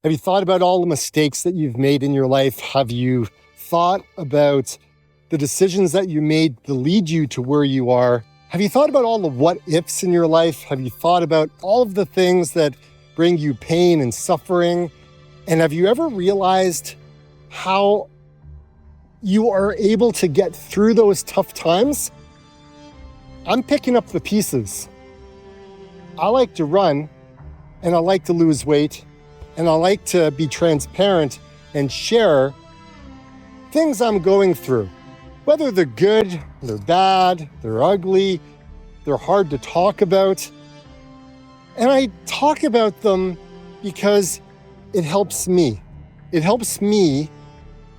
Have you thought about all the mistakes that you've made in your life? Have you thought about the decisions that you made to lead you to where you are? Have you thought about all the what ifs in your life? Have you thought about all of the things that bring you pain and suffering? And have you ever realized how you are able to get through those tough times? I'm picking up the pieces. I like to run, and I like to lose weight, and I like to be transparent and share things I'm going through. Whether they're good, they're bad, they're ugly, they're hard to talk about. And I talk about them because it helps me. It helps me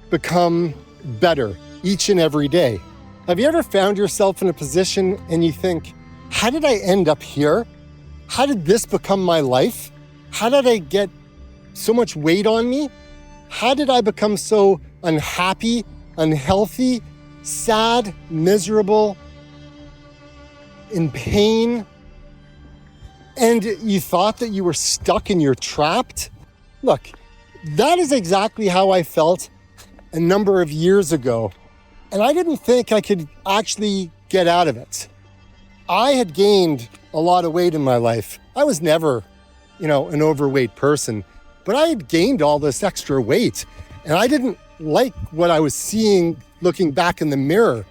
become better each and every day. Have you ever found yourself in a position and you think, how did I end up here? How did this become my life? How did I get so much weight on me? How did I become so unhappy, unhealthy, sad, miserable, in pain? And you thought that you were stuck and you're trapped? Look, that is exactly how I felt a number of years ago. And I didn't think I could actually get out of it. I had gained a lot of weight in my life. I was never, an overweight person, but I had gained all this extra weight. And I didn't like what I was seeing looking back in the mirror.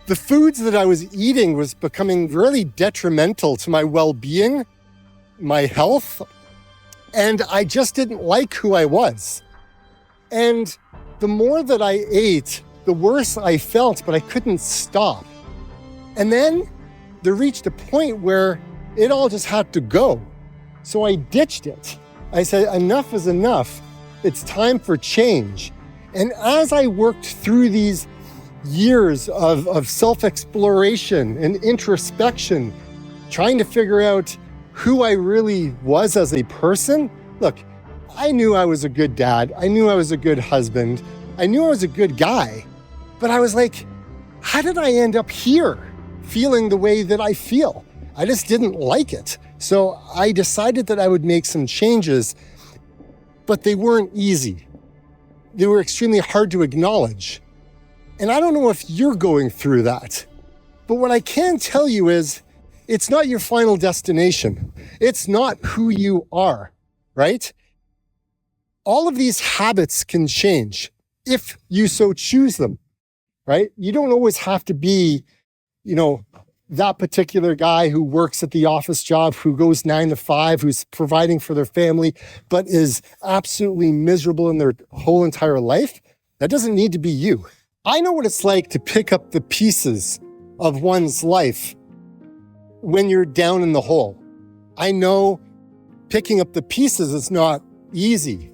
The foods that I was eating was becoming really detrimental to my well-being, my health, and I just didn't like who I was. And the more that I ate, the worse I felt, but I couldn't stop. And then there reached a point where it all just had to go. So I ditched it. I said, enough is enough. It's time for change. And as I worked through these years of self-exploration and introspection, trying to figure out who I really was as a person, look, I knew I was a good dad. I knew I was a good husband. I knew I was a good guy. But I was like, how did I end up here feeling the way that I feel? I just didn't like it. So I decided that I would make some changes, but they weren't easy. They were extremely hard to acknowledge. And I don't know if you're going through that, but what I can tell you is it's not your final destination. It's not who you are, right? All of these habits can change if you so choose them, right? You don't always have to be, that particular guy who works at the office job, who goes 9 to 5, who's providing for their family, but is absolutely miserable in their whole entire life. That doesn't need to be you. I know what it's like to pick up the pieces of one's life when you're down in the hole. I know picking up the pieces is not easy.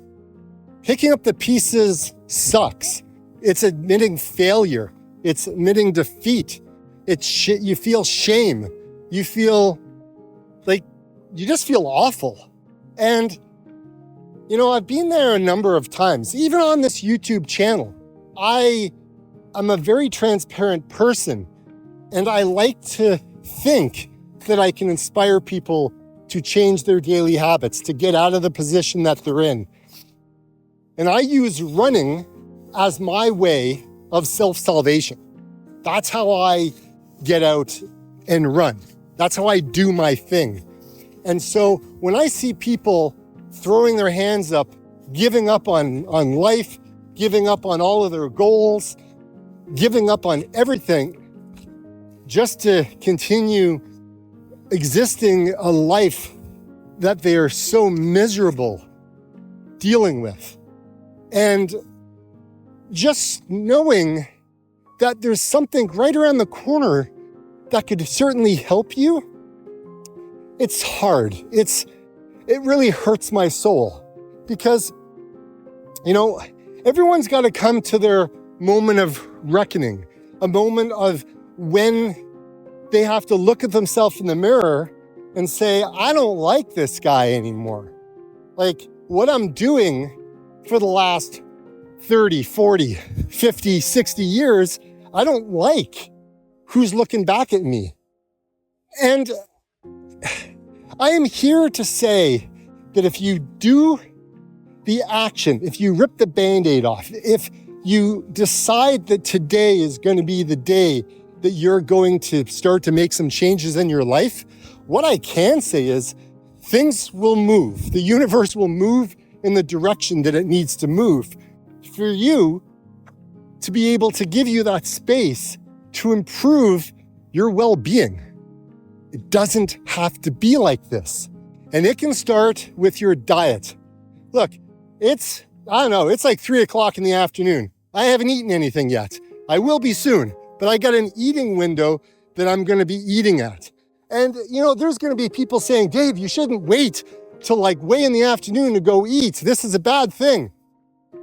Picking up the pieces sucks. It's admitting failure. It's admitting defeat. You feel shame. You feel like you just feel awful. And, I've been there a number of times, even on this YouTube channel. I'm a very transparent person, and I like to think that I can inspire people to change their daily habits, to get out of the position that they're in. And I use running as my way of self-salvation. That's how I get out and run. That's how I do my thing. And so when I see people throwing their hands up, giving up on life, giving up on all of their goals, giving up on everything just to continue existing a life that they are so miserable dealing with. And just knowing that there's something right around the corner that could certainly help you, it's hard. It really hurts my soul because, everyone's got to come to their moment of reckoning, a moment of when they have to look at themselves in the mirror and say, I don't like this guy anymore. Like what I'm doing for the last 30, 40, 50, 60 years, I don't like who's looking back at me. And I am here to say that if you do the action, if you rip the Band-Aid off, if you decide that today is going to be the day that you're going to start to make some changes in your life, what I can say is things will move. The universe will move in the direction that it needs to move for you to be able to give you that space to improve your well-being. It doesn't have to be like this. And it can start with your diet. Look, it's like 3 o'clock in the afternoon. I haven't eaten anything yet. I will be soon, but I got an eating window that I'm going to be eating at. And, there's going to be people saying, Dave, you shouldn't wait till like way in the afternoon to go eat. This is a bad thing.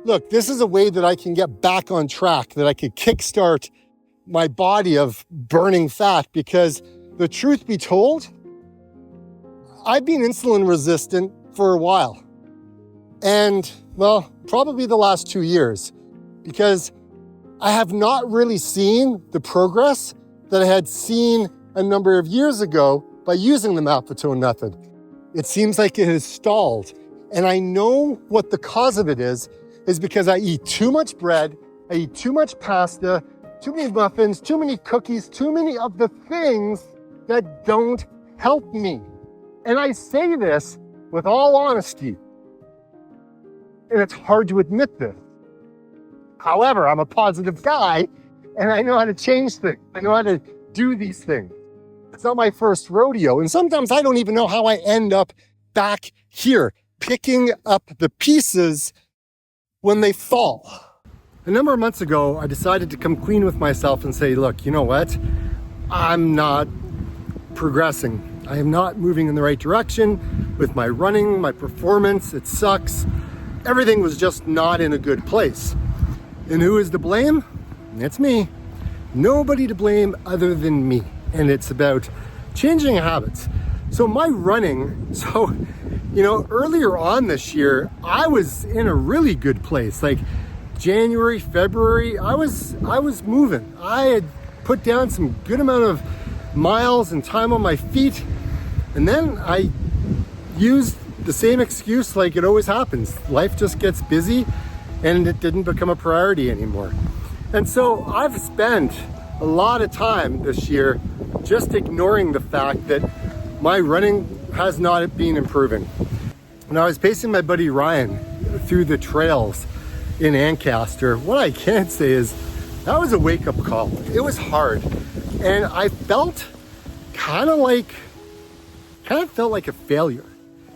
Look, this is a way that I can get back on track, that I could kickstart my body of burning fat, because the truth be told, I've been insulin resistant for a while. And, well, probably the last 2 years, because I have not really seen the progress that I had seen a number of years ago by using the Maffetone method. It seems like it has stalled. And I know what the cause of it is because I eat too much bread, I eat too much pasta, too many muffins, too many cookies, too many of the things that don't help me. And I say this with all honesty. And it's hard to admit this. However, I'm a positive guy and I know how to change things. I know how to do these things. It's not my first rodeo. And sometimes I don't even know how I end up back here, picking up the pieces when they fall. A number of months ago, I decided to come clean with myself and say, look, you know what? I'm not progressing. I am not moving in the right direction with my running, my performance. It sucks. Everything was just not in a good place. And who is to blame? It's me. Nobody to blame other than me. And it's about changing habits. So my running, earlier on this year, I was in a really good place. Like January, February, I was moving. I had put down some good amount of miles and time on my feet. And then I used the same excuse like it always happens. Life just gets busy and it didn't become a priority anymore. And so I've spent a lot of time this year just ignoring the fact that my running has not been improving. When I was pacing my buddy Ryan through the trails in Ancaster, what I can say is that was a wake-up call. It was hard. And I felt kind of felt like a failure.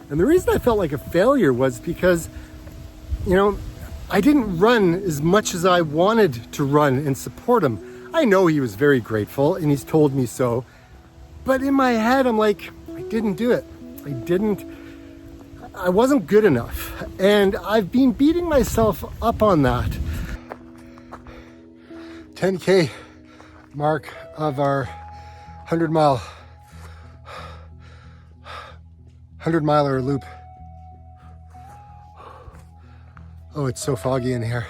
And the reason I felt like a failure was because, I didn't run as much as I wanted to run and support him. I know he was very grateful and he's told me so. But in my head, I'm like, I didn't do it. I wasn't good enough. And I've been beating myself up on that. 10K mark of our 100-miler loop. Oh, it's so foggy in here.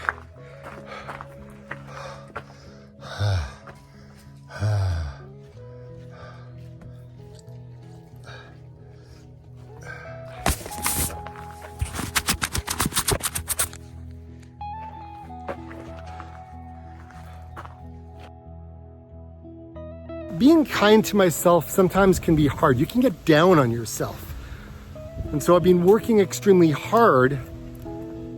Being kind to myself sometimes can be hard. You can get down on yourself. And so I've been working extremely hard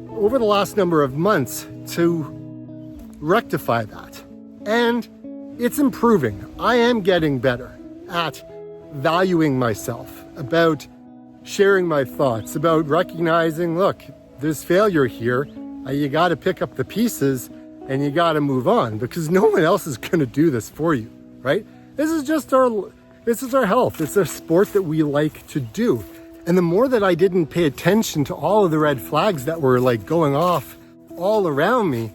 over the last number of months to rectify that. And it's improving. I am getting better at valuing myself, about sharing my thoughts, about recognizing, look, there's failure here. You got to pick up the pieces and you got to move on, because no one else is going to do this for you, right? This is our health. It's a sport that we like to do. And the more that I didn't pay attention to all of the red flags that were like going off all around me,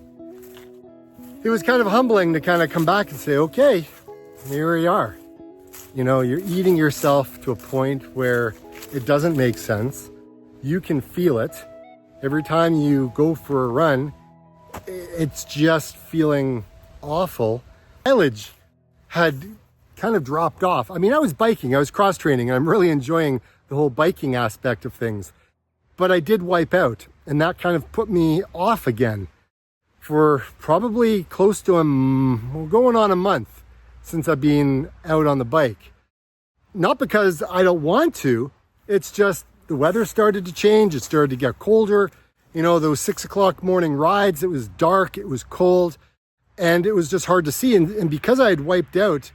it was kind of humbling to kind of come back and say, okay, here we are. You're eating yourself to a point where it doesn't make sense. You can feel it. Every time you go for a run, it's just feeling awful. Mileage had kind of dropped off. I mean, I was biking, I was cross training, and I'm really enjoying the whole biking aspect of things. But I did wipe out. And that kind of put me off again for probably close to going on a month since I've been out on the bike. Not because I don't want to, it's just the weather started to change. It started to get colder. You know, those 6 o'clock morning rides, it was dark, it was cold, and it was just hard to see. And because I had wiped out,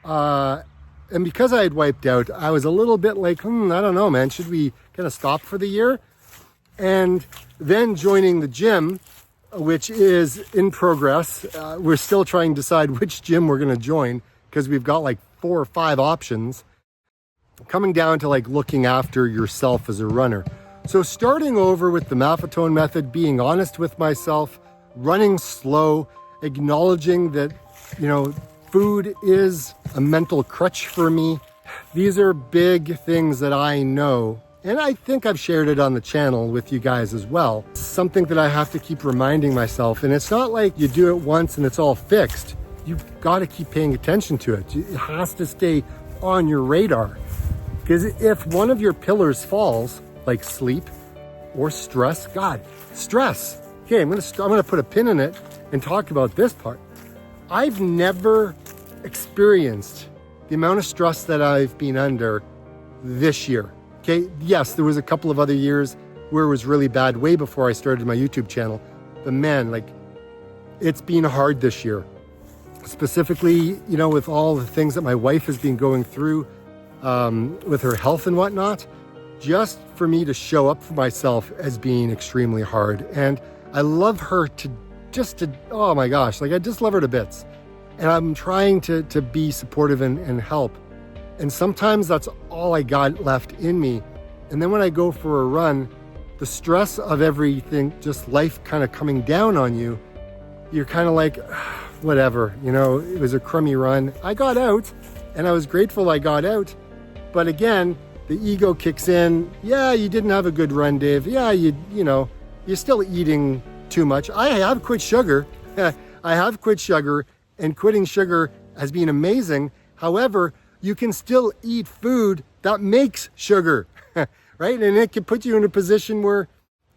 I was a little bit like, I don't know, man, should we kind of stop for the year? And then joining the gym, which is in progress. We're still trying to decide which gym we're going to join because we've got like 4 or 5 options. Coming down to like looking after yourself as a runner. So starting over with the Maffetone method, being honest with myself, running slow, acknowledging that, you know, food is a mental crutch for me. These are big things that I know. And I think I've shared it on the channel with you guys as well. It's something that I have to keep reminding myself. And it's not like you do it once and it's all fixed. You've got to keep paying attention to it. It has to stay on your radar. Because if one of your pillars falls, like sleep or stress, stress. Okay, I'm gonna put a pin in it and talk about this part. I've never experienced the amount of stress that I've been under this year. Okay, yes, there was a couple of other years where it was really bad way before I started my YouTube channel. But man, like, it's been hard this year. Specifically, you know, with all the things that my wife has been going through with her health and whatnot, just for me to show up for myself as being extremely hard. And I love her oh my gosh, like I just love her to bits. And I'm trying to be supportive and help. And sometimes that's all I got left in me. And then when I go for a run, the stress of everything, just life kind of coming down on you, you're kind of like, whatever, you know, it was a crummy run. I got out and I was grateful I got out. But again, the ego kicks in. Yeah, you didn't have a good run, Dave. Yeah, you know, you're still eating too much. I have quit sugar. I have quit sugar, and quitting sugar has been amazing. However, you can still eat food that makes sugar, right? And it can put you in a position where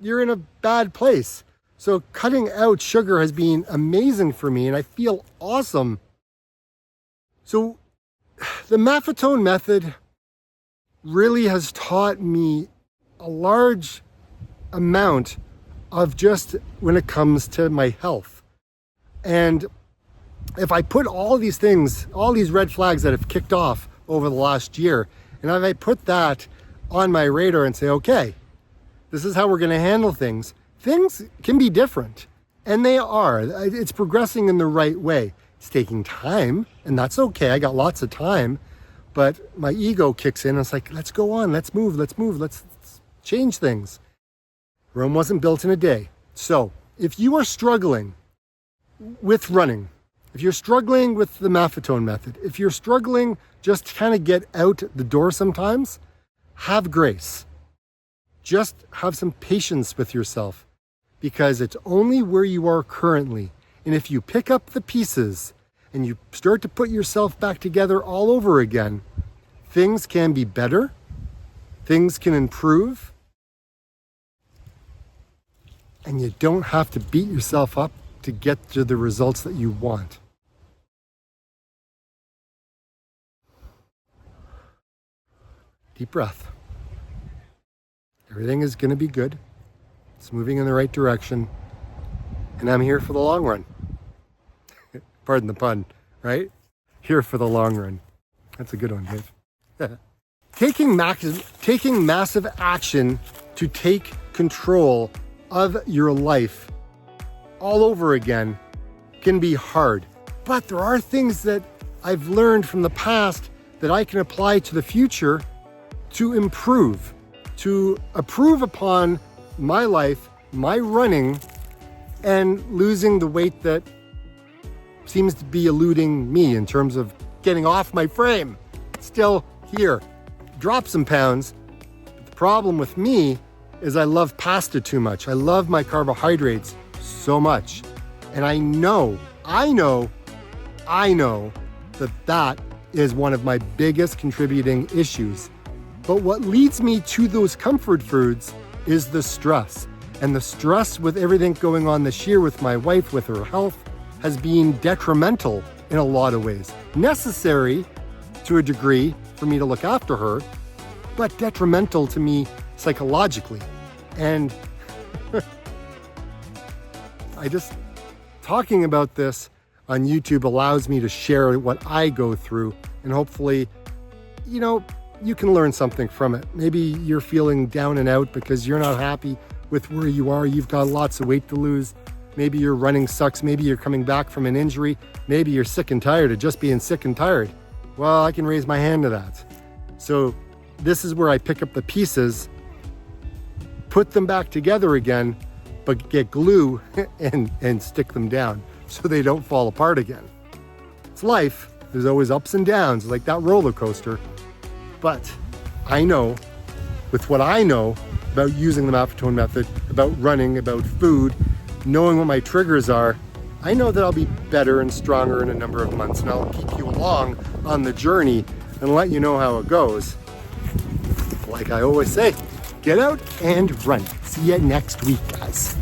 you're in a bad place. So cutting out sugar has been amazing for me, and I feel awesome. So the Maffetone method really has taught me a large amount of just when it comes to my health. And if I put all these things, all these red flags that have kicked off over the last year, and if I put that on my radar and say, okay, this is how we're going to handle things, things can be different. And they are. It's progressing in the right way. It's taking time, and that's okay. I got lots of time, but my ego kicks in and it's like, let's go on, let's move, let's change things. Rome wasn't built in a day. So if you are struggling with running, if you're struggling with the Maffetone method, if you're struggling just to kind of get out the door sometimes, have grace. Just have some patience with yourself, because it's only where you are currently. And if you pick up the pieces and you start to put yourself back together all over again, things can be better, things can improve, and you don't have to beat yourself up to get to the results that you want. Deep breath. Everything is going to be good. It's moving in the right direction. And I'm here for the long run. Pardon the pun, right? Here for the long run. That's a good one, Dave. Taking massive action to take control of your life all over again can be hard. But there are things that I've learned from the past that I can apply to the future to improve upon my life, my running, and losing the weight that seems to be eluding me in terms of getting off my frame. Still here. Drop some pounds. But the problem with me is I love pasta too much. I love my carbohydrates so much. And I know that is one of my biggest contributing issues. But what leads me to those comfort foods is the stress. And the stress with everything going on this year with my wife, with her health, has been detrimental in a lot of ways. Necessary to a degree for me to look after her, but detrimental to me psychologically. And talking about this on YouTube allows me to share what I go through, and hopefully, you can learn something from it. Maybe you're feeling down and out because you're not happy with where you are. You've got lots of weight to lose. Maybe your running sucks. Maybe you're coming back from an injury. Maybe you're sick and tired of just being sick and tired. Well, I can raise my hand to that. So this is where I pick up the pieces, put them back together again, but get glue and stick them down so they don't fall apart again. It's life. There's always ups and downs, like that roller coaster. But I know, with what I know about using the Maffetone method, about running, about food, knowing what my triggers are, I know that I'll be better and stronger in a number of months, and I'll keep you along on the journey and let you know how it goes. Like I always say, get out and run. See you next week, guys.